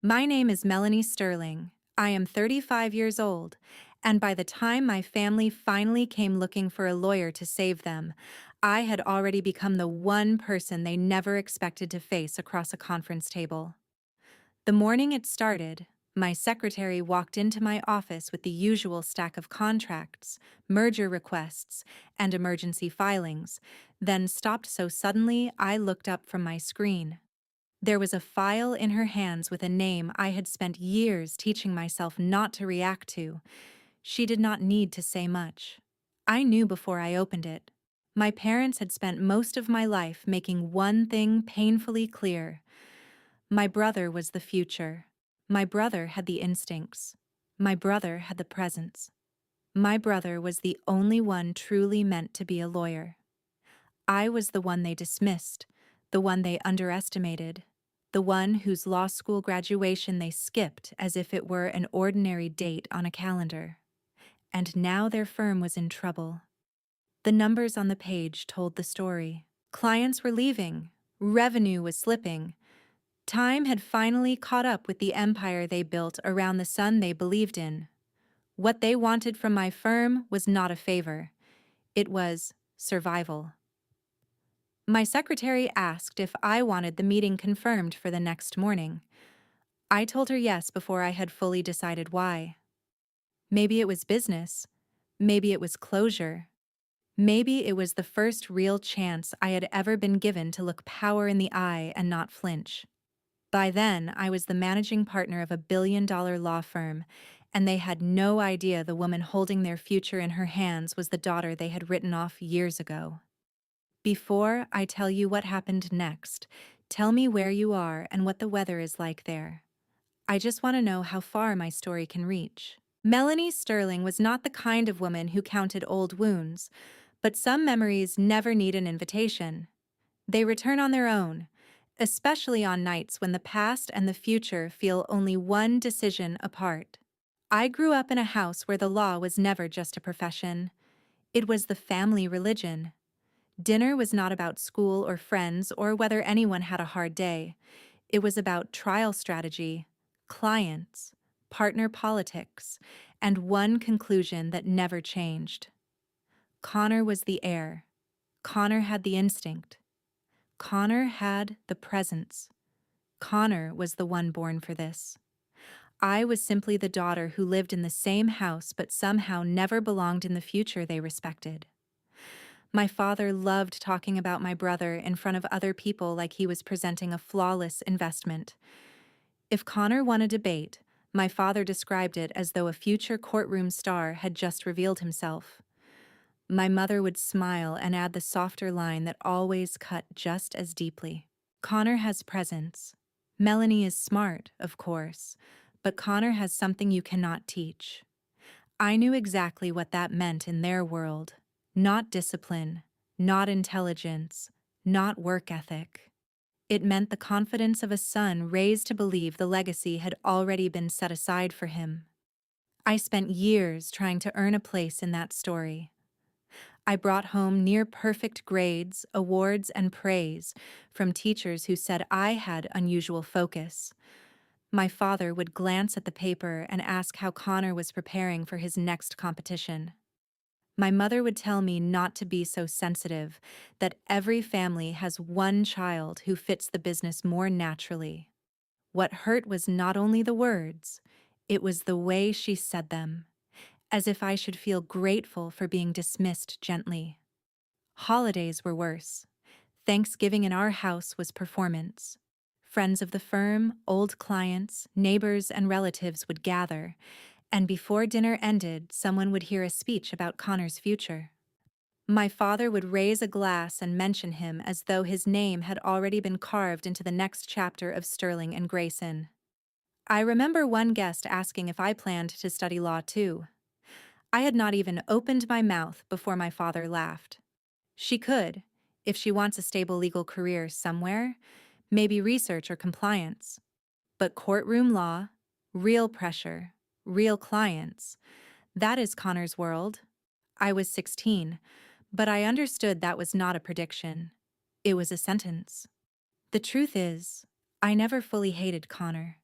My name is Melanie Sterling. I am 35 years old, and by the time my family finally came looking for a lawyer to save them, I had already become the one person they never expected to face across a conference table. The morning it started, my secretary walked into my office with the usual stack of contracts, merger requests, and emergency filings, then stopped so suddenly I looked up from my screen. There was a file in her hands with a name I had spent years teaching myself not to react to. She did not need to say much. I knew before I opened it. My parents had spent most of my life making one thing painfully clear. My brother was the future. My brother had the instincts. My brother had the presence. My brother was the only one truly meant to be a lawyer. I was the one they dismissed, the one they underestimated, the one whose law school graduation they skipped as if it were an ordinary date on a calendar. And now their firm was in trouble. The numbers on the page told the story. Clients were leaving. Revenue was slipping. Time had finally caught up with the empire they built around the son they believed in. What they wanted from my firm was not a favor. It was survival. My secretary asked if I wanted the meeting confirmed for the next morning. I told her yes before I had fully decided why. Maybe it was business. Maybe it was closure. Maybe it was the first real chance I had ever been given to look power in the eye and not flinch. By then, I was the managing partner of a billion-dollar law firm, and they had no idea the woman holding their future in her hands was the daughter they had written off years ago. Before I tell you what happened next, tell me where you are and what the weather is like there. I just want to know how far my story can reach. Melanie Sterling was not the kind of woman who counted old wounds, but some memories never need an invitation. They return on their own, especially on nights when the past and the future feel only one decision apart. I grew up in a house where the law was never just a profession. It was the family religion. Dinner was not about school or friends or whether anyone had a hard day. It was about trial strategy, clients, partner politics, and one conclusion that never changed. Connor was the heir. Connor had the instinct. Connor had the presence. Connor was the one born for this. I was simply the daughter who lived in the same house but somehow never belonged in the future they respected. My father loved talking about my brother in front of other people like he was presenting a flawless investment. If Connor won a debate, my father described it as though a future courtroom star had just revealed himself. My mother would smile and add the softer line that always cut just as deeply. Connor has presence. Melanie is smart, of course, but Connor has something you cannot teach. I knew exactly what that meant in their world. Not discipline, not intelligence, not work ethic. It meant the confidence of a son raised to believe the legacy had already been set aside for him. I spent years trying to earn a place in that story. I brought home near-perfect grades, awards, and praise from teachers who said I had unusual focus. My father would glance at the paper and ask how Connor was preparing for his next competition. My mother would tell me not to be so sensitive, that every family has one child who fits the business more naturally. What hurt was not only the words, it was the way she said them, as if I should feel grateful for being dismissed gently. Holidays were worse. Thanksgiving in our house was performance. Friends of the firm, old clients, neighbors, and relatives would gather, and before dinner ended, someone would hear a speech about Connor's future. My father would raise a glass and mention him as though his name had already been carved into the next chapter of Sterling and Grayson. I remember one guest asking if I planned to study law too. I had not even opened my mouth before my father laughed. She could, if she wants a stable legal career somewhere, maybe research or compliance. But courtroom law, real pressure, real clients, that is Connor's world. I was 16, but I understood that was not a prediction. It was a sentence. The truth is, I never fully hated Connor.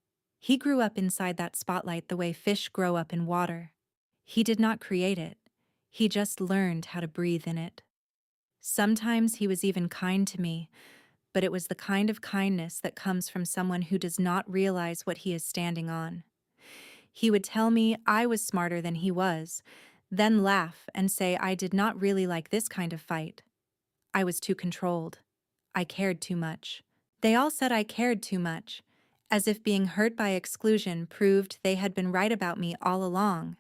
He grew up inside that spotlight the way fish grow up in water. He did not create it. He just learned how to breathe in it. Sometimes he was even kind to me, but it was the kind of kindness that comes from someone who does not realize what he is standing on. He would tell me I was smarter than he was, then laugh and say I did not really like this kind of fight. I was too controlled. I cared too much. They all said I cared too much, as if being hurt by exclusion proved they had been right about me all along.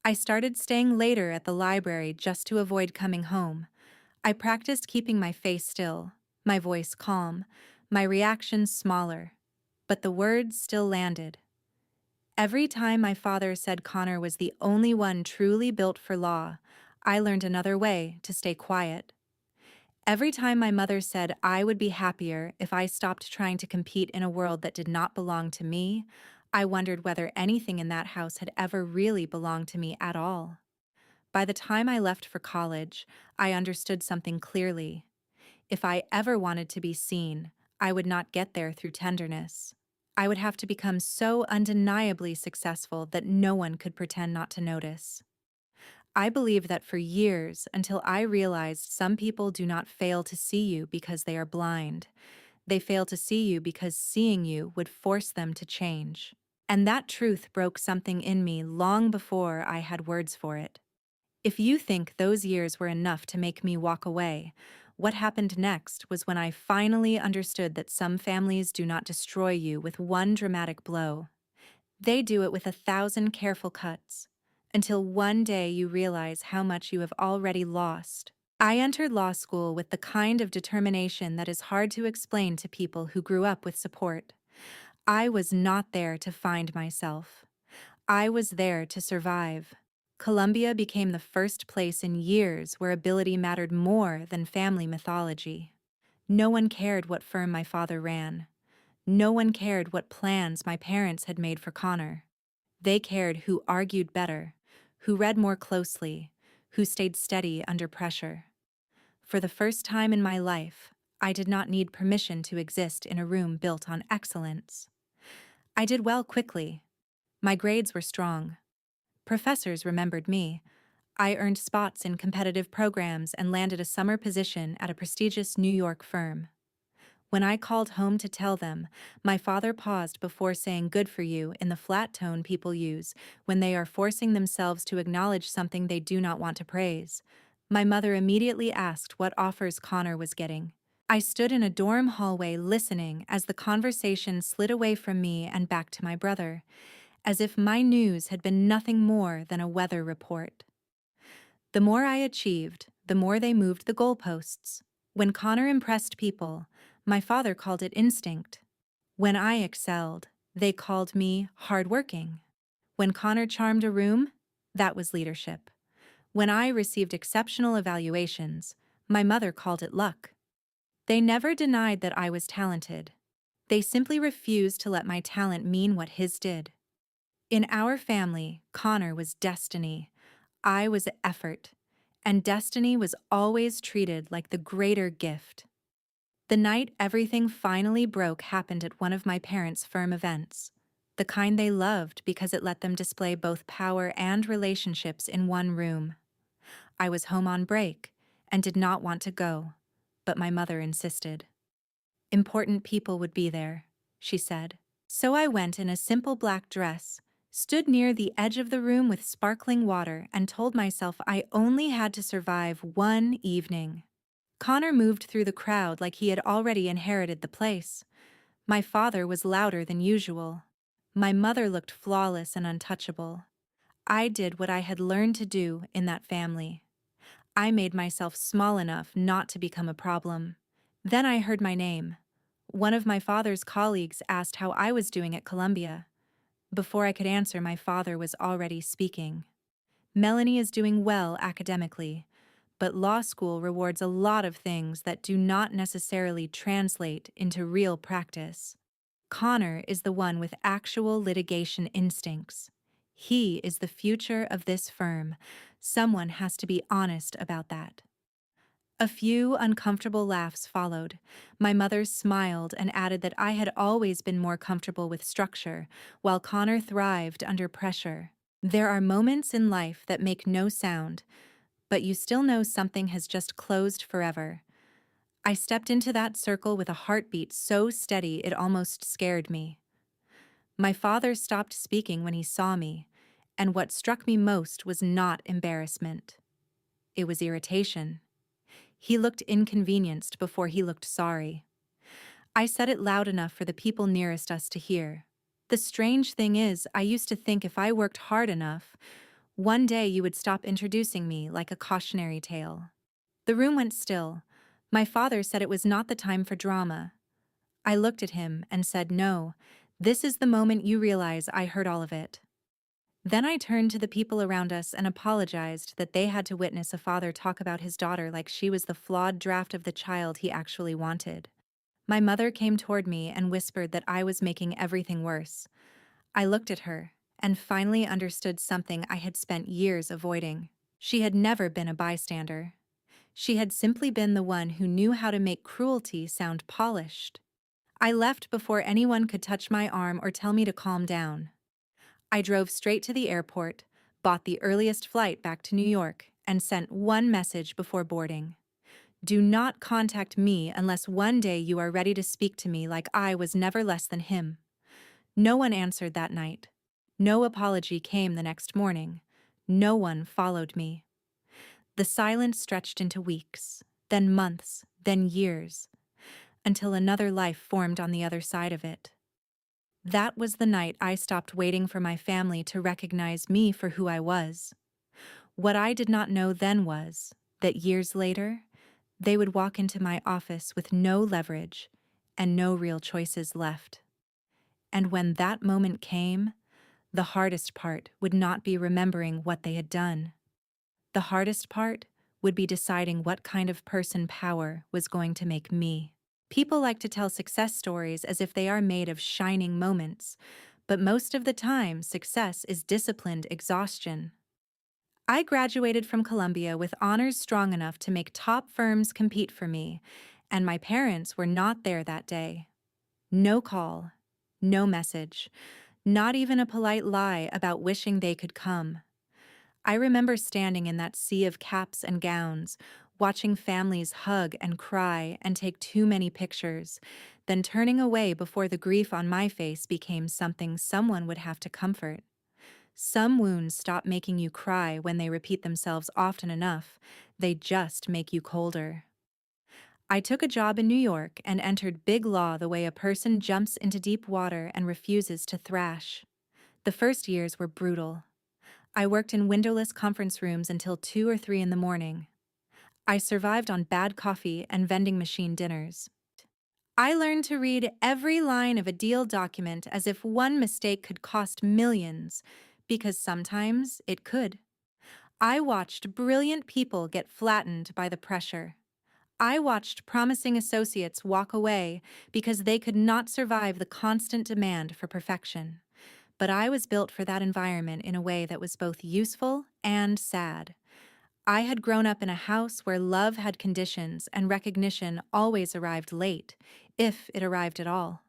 I started staying later at the library just to avoid coming home. I practiced keeping my face still, my voice calm, my reactions smaller, but the words still landed. Every time my father said Connor was the only one truly built for law, I learned another way to stay quiet. Every time my mother said I would be happier if I stopped trying to compete in a world that did not belong to me, I wondered whether anything in that house had ever really belonged to me at all. By the time I left for college, I understood something clearly. If I ever wanted to be seen, I would not get there through tenderness. I would have to become so undeniably successful that no one could pretend not to notice. I believed that for years until I realized some people do not fail to see you because they are blind. They fail to see you because seeing you would force them to change. And that truth broke something in me long before I had words for it. If you think those years were enough to make me walk away, what happened next was when I finally understood that some families do not destroy you with one dramatic blow. They do it with 1,000 careful cuts, until one day you realize how much you have already lost. I entered law school with the kind of determination that is hard to explain to people who grew up with support. I was not there to find myself. I was there to survive. Columbia became the first place in years where ability mattered more than family mythology. No one cared what firm my father ran. No one cared what plans my parents had made for Connor. They cared who argued better, who read more closely, who stayed steady under pressure. For the first time in my life, I did not need permission to exist in a room built on excellence. I did well quickly. My grades were strong. Professors remembered me. I earned spots in competitive programs and landed a summer position at a prestigious New York firm. When I called home to tell them, my father paused before saying good for you in the flat tone people use when they are forcing themselves to acknowledge something they do not want to praise. My mother immediately asked what offers Connor was getting. I stood in a dorm hallway listening as the conversation slid away from me and back to my brother, as if my news had been nothing more than a weather report. The more I achieved, the more they moved the goalposts. When Connor impressed people, my father called it instinct. When I excelled, they called me hardworking. When Connor charmed a room, that was leadership. When I received exceptional evaluations, my mother called it luck. They never denied that I was talented. They simply refused to let my talent mean what his did. In our family, Connor was destiny. I was effort, and destiny was always treated like the greater gift. The night everything finally broke happened at one of my parents' firm events, the kind they loved because it let them display both power and relationships in one room. I was home on break and did not want to go, but my mother insisted. Important people would be there, she said. So I went in a simple black dress, stood near the edge of the room with sparkling water, and told myself I only had to survive one evening. Connor moved through the crowd like he had already inherited the place. My father was louder than usual. My mother looked flawless and untouchable. I did what I had learned to do in that family. I made myself small enough not to become a problem. Then I heard my name. One of my father's colleagues asked how I was doing at Columbia. Before I could answer, my father was already speaking. Melanie is doing well academically, but law school rewards a lot of things that do not necessarily translate into real practice. Connor is the one with actual litigation instincts. He is the future of this firm. Someone has to be honest about that. A few uncomfortable laughs followed. My mother smiled and added that I had always been more comfortable with structure, while Connor thrived under pressure. There are moments in life that make no sound, but you still know something has just closed forever. I stepped into that circle with a heartbeat so steady it almost scared me. My father stopped speaking when he saw me, and what struck me most was not embarrassment. It was irritation. He looked inconvenienced before he looked sorry. I said it loud enough for the people nearest us to hear. The strange thing is, I used to think if I worked hard enough, one day you would stop introducing me like a cautionary tale. The room went still. My father said it was not the time for drama. I looked at him and said, "No, this is the moment you realize I heard all of it." Then I turned to the people around us and apologized that they had to witness a father talk about his daughter like she was the flawed draft of the child he actually wanted. My mother came toward me and whispered that I was making everything worse. I looked at her and finally understood something I had spent years avoiding. She had never been a bystander. She had simply been the one who knew how to make cruelty sound polished. I left before anyone could touch my arm or tell me to calm down. I drove straight to the airport, bought the earliest flight back to New York, and sent one message before boarding. Do not contact me unless one day you are ready to speak to me like I was never less than him. No one answered that night. No apology came the next morning. No one followed me. The silence stretched into weeks, then months, then years, until another life formed on the other side of it. That was the night I stopped waiting for my family to recognize me for who I was. What I did not know then was that years later, they would walk into my office with no leverage and no real choices left. And when that moment came, the hardest part would not be remembering what they had done. The hardest part would be deciding what kind of person power was going to make me. People like to tell success stories as if they are made of shining moments, but most of the time, success is disciplined exhaustion. I graduated from Columbia with honors strong enough to make top firms compete for me, and my parents were not there that day. No call, no message, not even a polite lie about wishing they could come. I remember standing in that sea of caps and gowns, watching families hug and cry and take too many pictures, then turning away before the grief on my face became something someone would have to comfort. Some wounds stop making you cry when they repeat themselves often enough, they just make you colder. I took a job in New York and entered big law the way a person jumps into deep water and refuses to thrash. The first years were brutal. I worked in windowless conference rooms until 2 or 3 in the morning. I survived on bad coffee and vending machine dinners. I learned to read every line of a deal document as if one mistake could cost millions, because sometimes it could. I watched brilliant people get flattened by the pressure. I watched promising associates walk away because they could not survive the constant demand for perfection. But I was built for that environment in a way that was both useful and sad. I had grown up in a house where love had conditions and recognition always arrived late, if it arrived at all.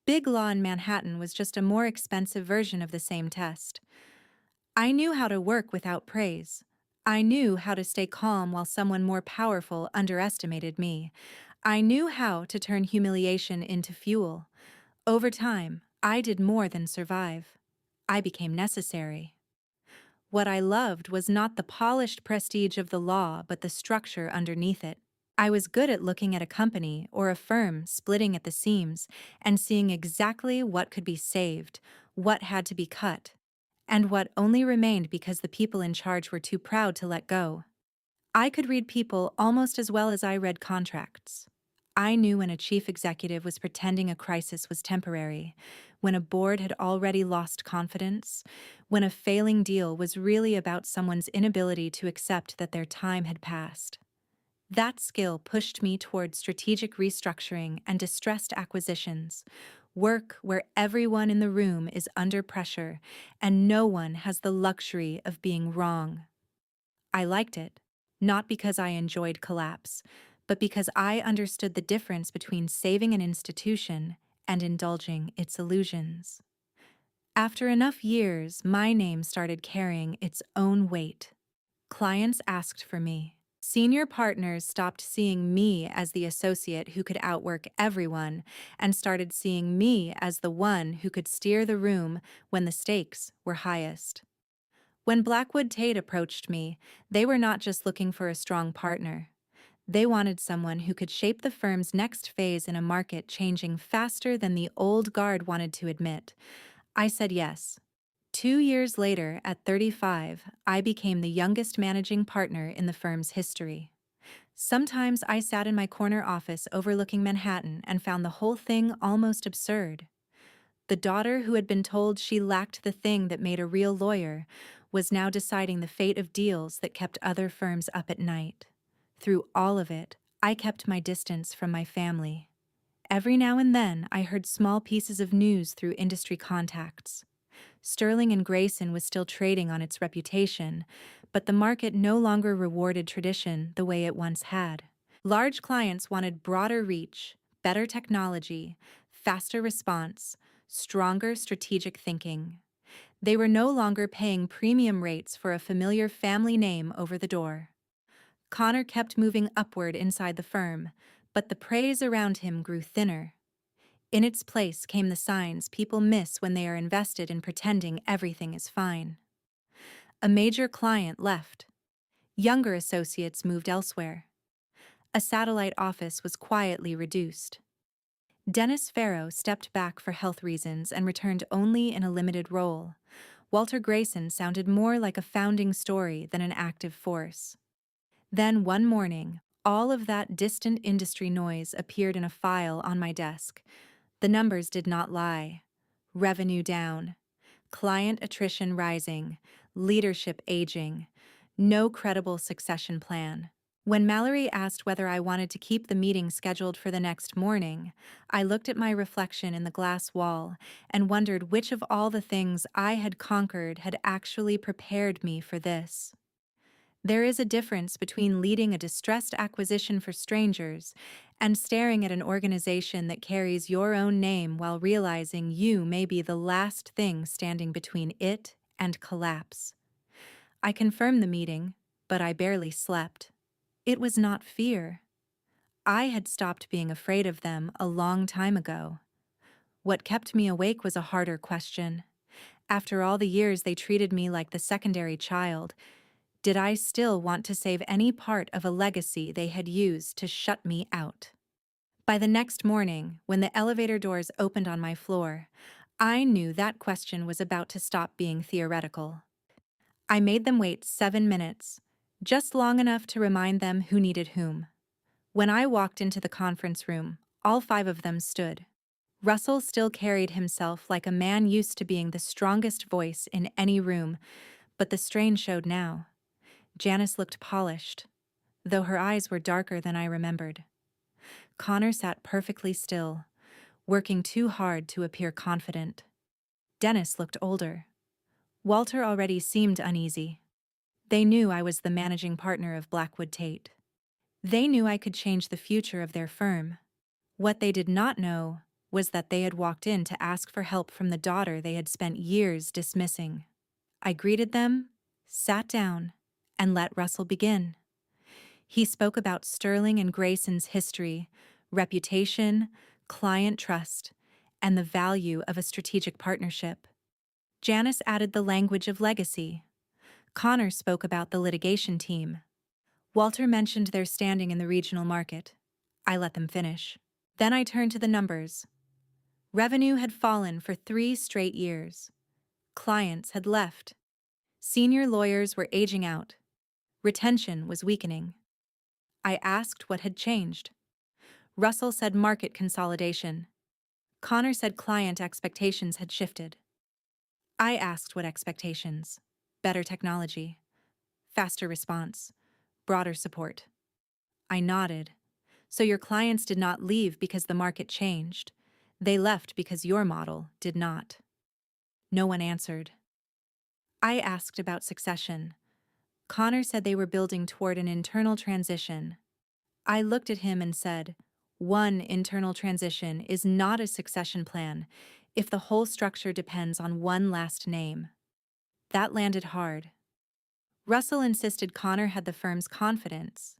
Big law in Manhattan was just a more expensive version of the same test. I knew how to work without praise. I knew how to stay calm while someone more powerful underestimated me. I knew how to turn humiliation into fuel. Over time, I did more than survive. I became necessary. What I loved was not the polished prestige of the law, but the structure underneath it. I was good at looking at a company or a firm splitting at the seams and seeing exactly what could be saved, what had to be cut, and what only remained because the people in charge were too proud to let go. I could read people almost as well as I read contracts. I knew when a chief executive was pretending a crisis was temporary, when a board had already lost confidence, when a failing deal was really about someone's inability to accept that their time had passed. That skill pushed me toward strategic restructuring and distressed acquisitions, work where everyone in the room is under pressure and no one has the luxury of being wrong. I liked it. not because I enjoyed collapse, but because I understood the difference between saving an institution and indulging its illusions. After enough years, my name started carrying its own weight. Clients asked for me. Senior partners stopped seeing me as the associate who could outwork everyone and started seeing me as the one who could steer the room when the stakes were highest. When Blackwood Tate approached me, they were not just looking for a strong partner. They wanted someone who could shape the firm's next phase in a market changing faster than the old guard wanted to admit. I said yes. 2 years later, at 35, I became the youngest managing partner in the firm's history. Sometimes I sat in my corner office overlooking Manhattan and found the whole thing almost absurd. The daughter who had been told she lacked the thing that made a real lawyer was now deciding the fate of deals that kept other firms up at night. Through all of it, I kept my distance from my family. Every now and then, I heard small pieces of news through industry contacts. Sterling and Grayson was still trading on its reputation, but the market no longer rewarded tradition the way it once had. Large clients wanted broader reach, better technology, faster response, stronger strategic thinking. They were no longer paying premium rates for a familiar family name over the door. Connor kept moving upward inside the firm, but the praise around him grew thinner. In its place came the signs people miss when they are invested in pretending everything is fine. A major client left. Younger associates moved elsewhere. A satellite office was quietly reduced. Dennis Farrow stepped back for health reasons and returned only in a limited role. Walter Grayson sounded more like a founding story than an active force. Then one morning, all of that distant industry noise appeared in a file on my desk. The numbers did not lie. Revenue down, client attrition rising, leadership aging, no credible succession plan. When Mallory asked whether I wanted to keep the meeting scheduled for the next morning, I looked at my reflection in the glass wall and wondered which of all the things I had conquered had actually prepared me for this. There is a difference between leading a distressed acquisition for strangers and staring at an organization that carries your own name while realizing you may be the last thing standing between it and collapse. I confirmed the meeting, but I barely slept. It was not fear. I had stopped being afraid of them a long time ago. What kept me awake was a harder question. After all the years they treated me like the secondary child, did I still want to save any part of a legacy they had used to shut me out? By the next morning, when the elevator doors opened on my floor, I knew that question was about to stop being theoretical. I made them wait 7 minutes, just long enough to remind them who needed whom. When I walked into the conference room, all 5 of them stood. Russell still carried himself like a man used to being the strongest voice in any room, but the strain showed now. Janice looked polished, though her eyes were darker than I remembered. Connor sat perfectly still, working too hard to appear confident. Dennis looked older. Walter already seemed uneasy. They knew I was the managing partner of Blackwood Tate. They knew I could change the future of their firm. What they did not know was that they had walked in to ask for help from the daughter they had spent years dismissing. I greeted them, sat down, and let Russell begin. He spoke about Sterling and Grayson's history, reputation, client trust, and the value of a strategic partnership. Janice added the language of legacy. Connor spoke about the litigation team. Walter mentioned their standing in the regional market. I let them finish. Then I turned to the numbers. Revenue had fallen for 3 straight years. Clients had left. Senior lawyers were aging out. Retention was weakening. I asked what had changed. Russell said market consolidation. Connor said client expectations had shifted. I asked what expectations. Better technology. Faster response. Broader support. I nodded. So your clients did not leave because the market changed. They left because your model did not. No one answered. I asked about succession. Connor said they were building toward an internal transition. I looked at him and said, one internal transition is not a succession plan if the whole structure depends on one last name. That landed hard. Russell insisted Connor had the firm's confidence.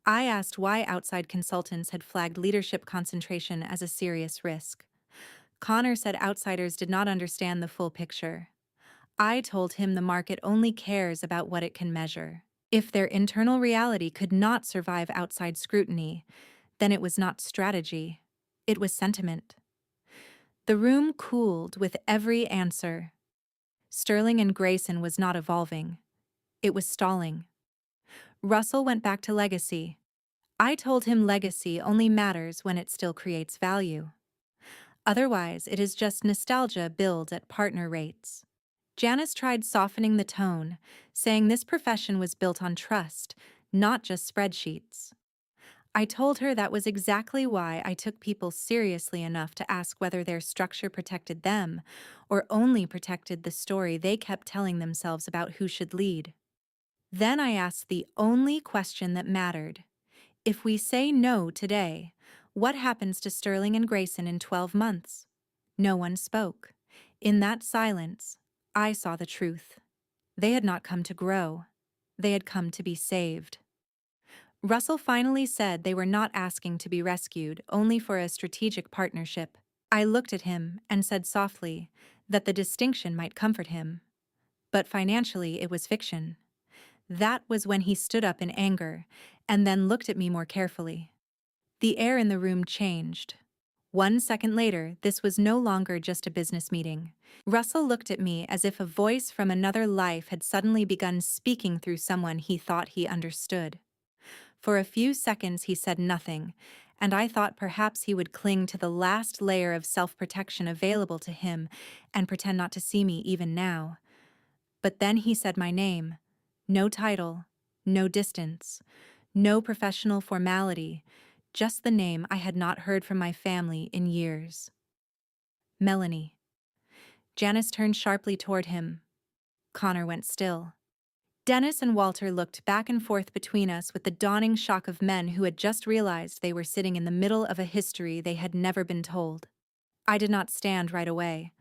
I asked why outside consultants had flagged leadership concentration as a serious risk. Connor said outsiders did not understand the full picture. I told him the market only cares about what it can measure. If their internal reality could not survive outside scrutiny, then it was not strategy. It was sentiment. The room cooled with every answer. Sterling and Grayson was not evolving. It was stalling. Russell went back to legacy. I told him legacy only matters when it still creates value. Otherwise, it is just nostalgia billed at partner rates. Janice tried softening the tone, saying this profession was built on trust, not just spreadsheets. I told her that was exactly why I took people seriously enough to ask whether their structure protected them or only protected the story they kept telling themselves about who should lead. Then I asked the only question that mattered. If we say no today, what happens to Sterling and Grayson in 12 months? No one spoke. In that silence, I saw the truth. They had not come to grow. They had come to be saved. Russell finally said they were not asking to be rescued, only for a strategic partnership. I looked at him and said softly that the distinction might comfort him. But financially, it was fiction. That was when he stood up in anger and then looked at me more carefully. The air in the room changed. 1 second later, this was no longer just a business meeting. Russell looked at me as if a voice from another life had suddenly begun speaking through someone he thought he understood. For a few seconds he said nothing, and I thought perhaps he would cling to the last layer of self-protection available to him and pretend not to see me even now. But then he said my name. No title, no distance, no professional formality, just the name I had not heard from my family in years. Melanie. Janice turned sharply toward him. Connor went still. Dennis and Walter looked back and forth between us with the dawning shock of men who had just realized they were sitting in the middle of a history they had never been told. I did not stand right away.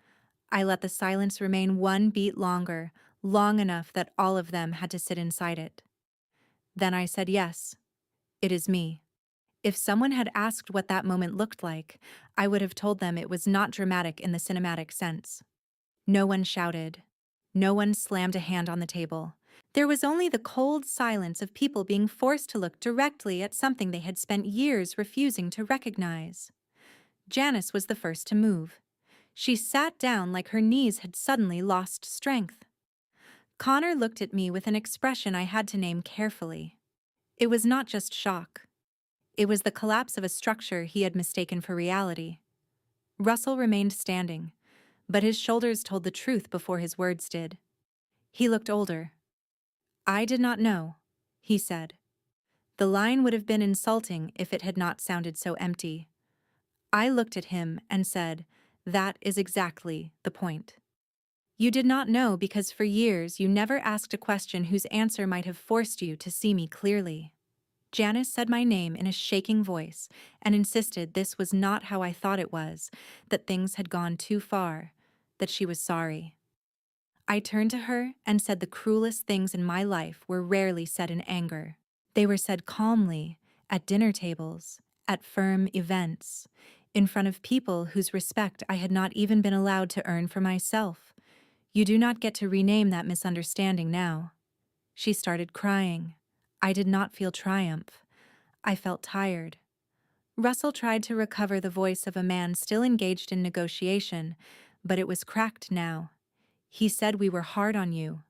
I let the silence remain one beat longer, long enough that all of them had to sit inside it. Then I said yes. It is me. If someone had asked what that moment looked like, I would have told them it was not dramatic in the cinematic sense. No one shouted. No one slammed a hand on the table. There was only the cold silence of people being forced to look directly at something they had spent years refusing to recognize. Janice was the first to move. She sat down like her knees had suddenly lost strength. Connor looked at me with an expression I had to name carefully. It was not just shock. It was the collapse of a structure he had mistaken for reality. Russell remained standing, but his shoulders told the truth before his words did. He looked older. I did not know, he said. The line would have been insulting if it had not sounded so empty. I looked at him and said, that is exactly the point. You did not know because for years you never asked a question whose answer might have forced you to see me clearly. Janice said my name in a shaking voice and insisted this was not how I thought it was, that things had gone too far, that she was sorry. I turned to her and said the cruelest things in my life were rarely said in anger. They were said calmly, at dinner tables, at firm events, in front of people whose respect I had not even been allowed to earn for myself. You do not get to rename that misunderstanding now. She started crying. I did not feel triumph. I felt tired. Russell tried to recover the voice of a man still engaged in negotiation, but it was cracked now. He said we were hard on you.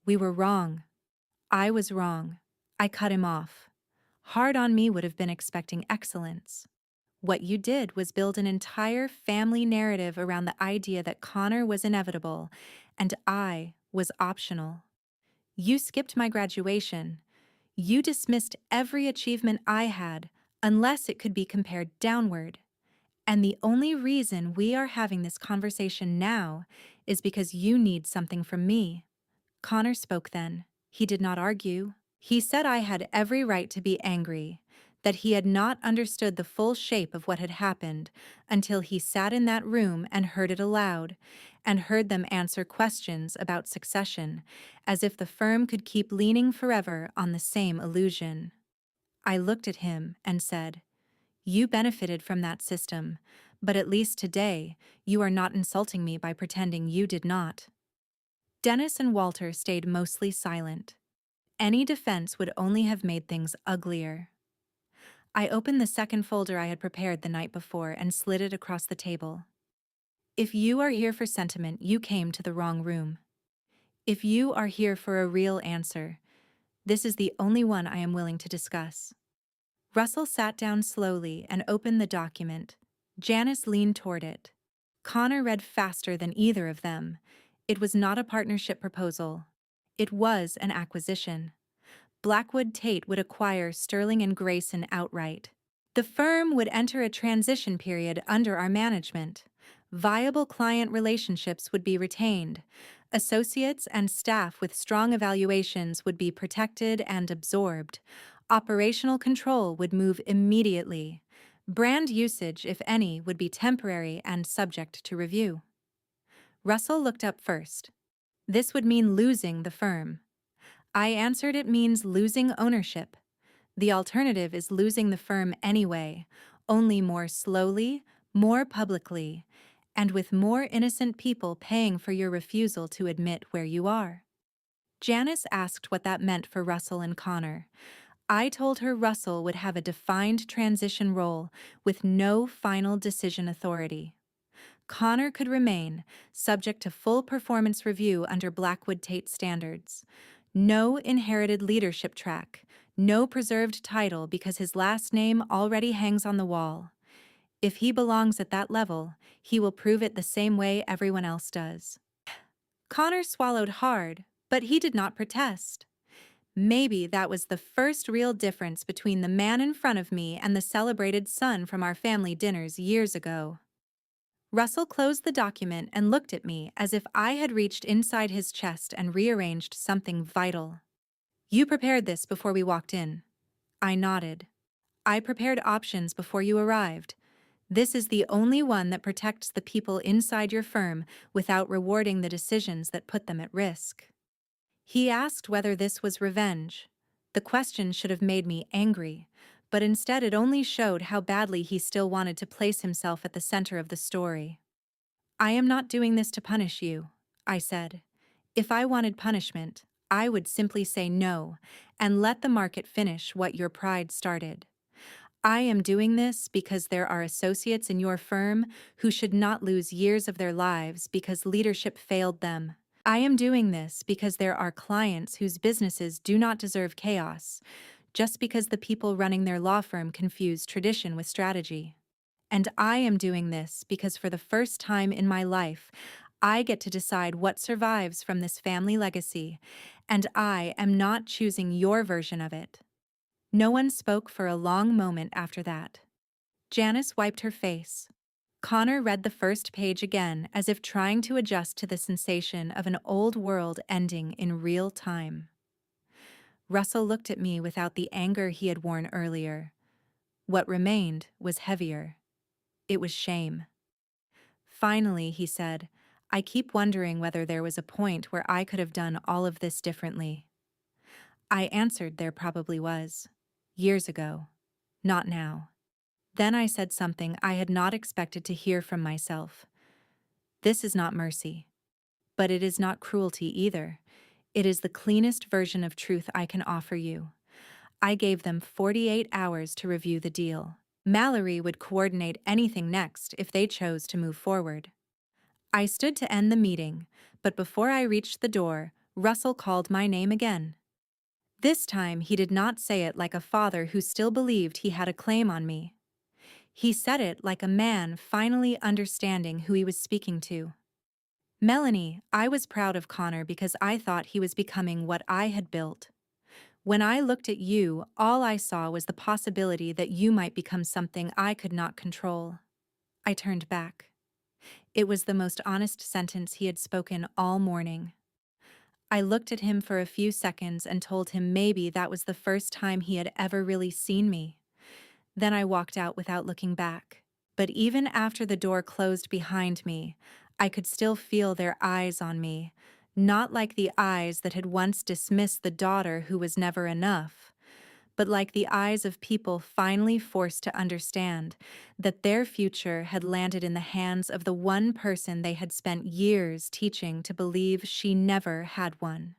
We were wrong. I was wrong. I cut him off. Hard on me would have been expecting excellence. What you did was build an entire family narrative around the idea that Connor was inevitable and I was optional. You skipped my graduation. You dismissed every achievement I had unless it could be compared downward. And the only reason we are having this conversation now is because you need something from me. Connor spoke then. He did not argue. He said I had every right to be angry, that he had not understood the full shape of what had happened until he sat in that room and heard it aloud, and heard them answer questions about succession, as if the firm could keep leaning forever on the same illusion. I looked at him and said, "You benefited from that system, but at least today you are not insulting me by pretending you did not." Dennis and Walter stayed mostly silent. Any defense would only have made things uglier. I opened the second folder I had prepared the night before and slid it across the table. If you are here for sentiment, you came to the wrong room. If you are here for a real answer, this is the only one I am willing to discuss. Russell sat down slowly and opened the document. Janice leaned toward it. Connor read faster than either of them. It was not a partnership proposal. It was an acquisition. Blackwood Tate would acquire Sterling and Grayson outright. The firm would enter a transition period under our management. Viable client relationships would be retained. Associates and staff with strong evaluations would be protected and absorbed. Operational control would move immediately. Brand usage, if any, would be temporary and subject to review. Russell looked up first. This would mean losing the firm. I answered it means losing ownership. The alternative is losing the firm anyway, only more slowly, more publicly, and with more innocent people paying for your refusal to admit where you are. Janice asked what that meant for Russell and Connor. I told her Russell would have a defined transition role with no final decision authority. Connor could remain, subject to full performance review under Blackwood Tate standards. No inherited leadership track, no preserved title because his last name already hangs on the wall. If he belongs at that level, he will prove it the same way everyone else does. Connor swallowed hard, but he did not protest. Maybe that was the first real difference between the man in front of me and the celebrated son from our family dinners years ago. Russell closed the document and looked at me as if I had reached inside his chest and rearranged something vital. "You prepared this before we walked in." I nodded. "I prepared options before you arrived. This is the only one that protects the people inside your firm without rewarding the decisions that put them at risk." He asked whether this was revenge. The question should have made me angry, but instead it only showed how badly he still wanted to place himself at the center of the story. "I am not doing this to punish you," I said. "If I wanted punishment, I would simply say no and let the market finish what your pride started. I am doing this because there are associates in your firm who should not lose years of their lives because leadership failed them. I am doing this because there are clients whose businesses do not deserve chaos, just because the people running their law firm confuse tradition with strategy. And I am doing this because for the first time in my life, I get to decide what survives from this family legacy, and I am not choosing your version of it." No one spoke for a long moment after that. Janice wiped her face. Connor read the first page again as if trying to adjust to the sensation of an old world ending in real time. Russell looked at me without the anger he had worn earlier. What remained was heavier. It was shame. Finally, he said, "I keep wondering whether there was a point where I could have done all of this differently." I answered there probably was. Years ago. Not now. Then I said something I had not expected to hear from myself. "This is not mercy. But it is not cruelty either. It is the cleanest version of truth I can offer you." I gave them 48 hours to review the deal. Mallory would coordinate anything next if they chose to move forward. I stood to end the meeting, but before I reached the door, Russell called my name again. This time he did not say it like a father who still believed he had a claim on me. He said it like a man finally understanding who he was speaking to. "Melanie, I was proud of Connor because I thought he was becoming what I had built. When I looked at you, all I saw was the possibility that you might become something I could not control." I turned back. It was the most honest sentence he had spoken all morning. I looked at him for a few seconds and told him maybe that was the first time he had ever really seen me. Then I walked out without looking back. But even after the door closed behind me, I could still feel their eyes on me, not like the eyes that had once dismissed the daughter who was never enough, but like the eyes of people finally forced to understand that their future had landed in the hands of the one person they had spent years teaching to believe she never had one.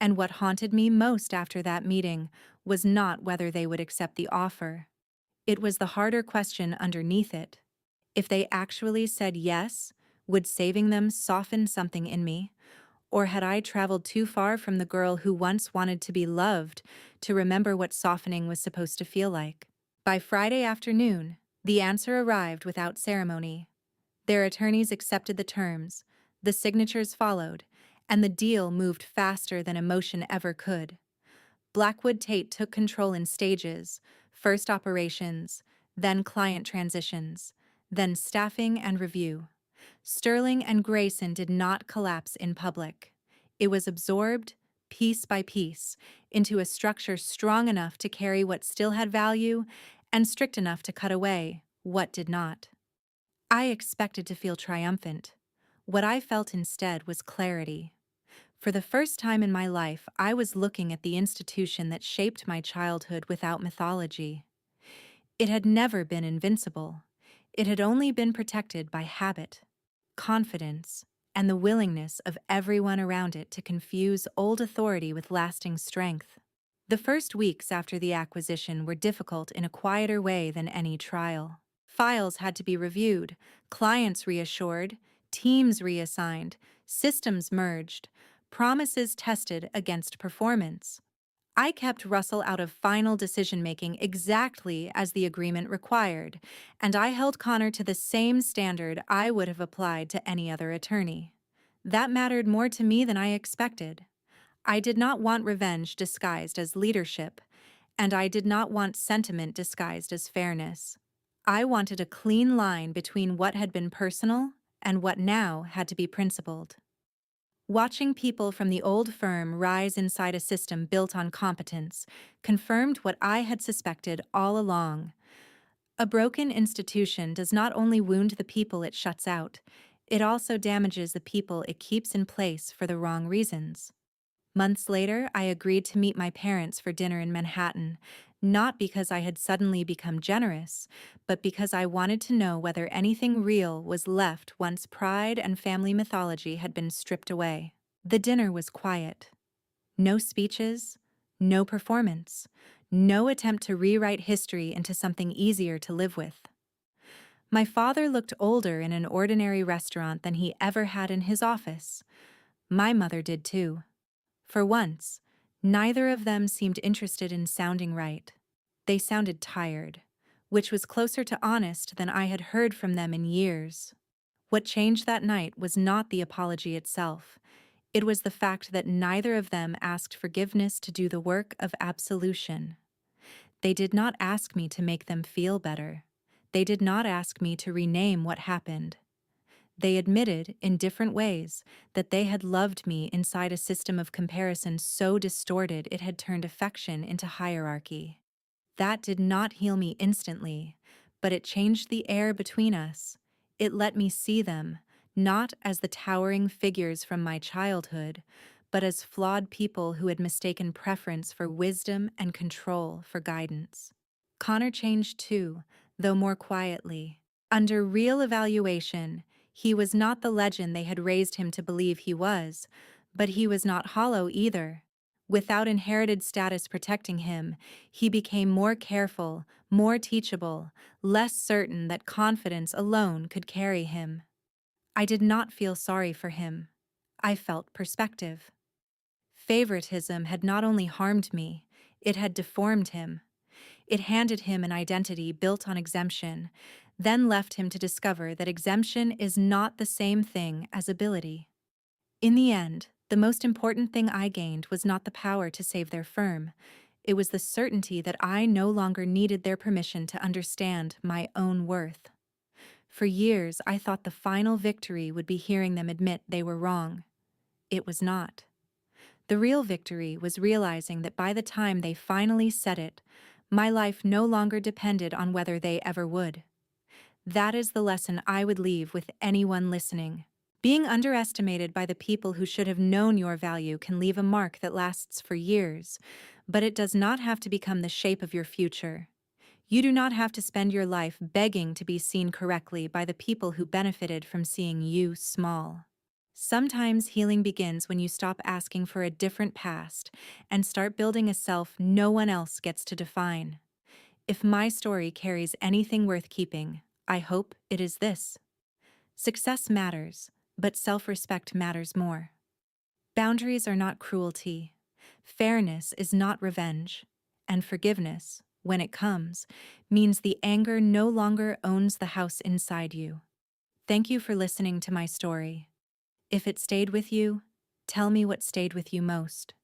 And what haunted me most after that meeting was not whether they would accept the offer. It was the harder question underneath it. If they actually said yes, would saving them soften something in me? Or had I traveled too far from the girl who once wanted to be loved to remember what softening was supposed to feel like? By Friday afternoon, the answer arrived without ceremony. Their attorneys accepted the terms, the signatures followed, and the deal moved faster than emotion ever could. Blackwood Tate took control in stages, first operations, then client transitions, then staffing and review. Sterling and Grayson did not collapse in public. It was absorbed, piece by piece, into a structure strong enough to carry what still had value and strict enough to cut away what did not. I expected to feel triumphant. What I felt instead was clarity. For the first time in my life, I was looking at the institution that shaped my childhood without mythology. It had never been invincible. It had only been protected by habit, confidence, and the willingness of everyone around it to confuse old authority with lasting strength. The first weeks after the acquisition were difficult in a quieter way than any trial. Files had to be reviewed, clients reassured, teams reassigned, systems merged, promises tested against performance. I kept Russell out of final decision-making exactly as the agreement required, and I held Connor to the same standard I would have applied to any other attorney. That mattered more to me than I expected. I did not want revenge disguised as leadership, and I did not want sentiment disguised as fairness. I wanted a clean line between what had been personal and what now had to be principled. Watching people from the old firm rise inside a system built on competence confirmed what I had suspected all along. A broken institution does not only wound the people it shuts out, it also damages the people it keeps in place for the wrong reasons. Months later, I agreed to meet my parents for dinner in Manhattan, not because I had suddenly become generous, but because I wanted to know whether anything real was left once pride and family mythology had been stripped away. The dinner was quiet. No speeches, no performance, no attempt to rewrite history into something easier to live with. My father looked older in an ordinary restaurant than he ever had in his office. My mother did too. For once, neither of them seemed interested in sounding right. They sounded tired, which was closer to honest than I had heard from them in years. What changed that night was not the apology itself. It was the fact that neither of them asked forgiveness to do the work of absolution. They did not ask me to make them feel better. They did not ask me to rename what happened. They admitted, in different ways, that they had loved me inside a system of comparison so distorted it had turned affection into hierarchy. That did not heal me instantly, but it changed the air between us. It let me see them, not as the towering figures from my childhood, but as flawed people who had mistaken preference for wisdom and control for guidance. Connor changed too, though more quietly. Under real evaluation, he was not the legend they had raised him to believe he was, but he was not hollow either. Without inherited status protecting him, he became more careful, more teachable, less certain that confidence alone could carry him. I did not feel sorry for him. I felt perspective. Favoritism had not only harmed me, it had deformed him. It handed him an identity built on exemption, then left him to discover that exemption is not the same thing as ability. In the end, the most important thing I gained was not the power to save their firm. It was the certainty that I no longer needed their permission to understand my own worth. For years, I thought the final victory would be hearing them admit they were wrong. It was not. The real victory was realizing that by the time they finally said it, my life no longer depended on whether they ever would. That is the lesson I would leave with anyone listening. Being underestimated by the people who should have known your value can leave a mark that lasts for years, but it does not have to become the shape of your future. You do not have to spend your life begging to be seen correctly by the people who benefited from seeing you small. Sometimes healing begins when you stop asking for a different past and start building a self no one else gets to define. If my story carries anything worth keeping, I hope it is this. Success matters, but self-respect matters more. Boundaries are not cruelty. Fairness is not revenge. And forgiveness, when it comes, means the anger no longer owns the house inside you. Thank you for listening to my story. If it stayed with you, tell me what stayed with you most.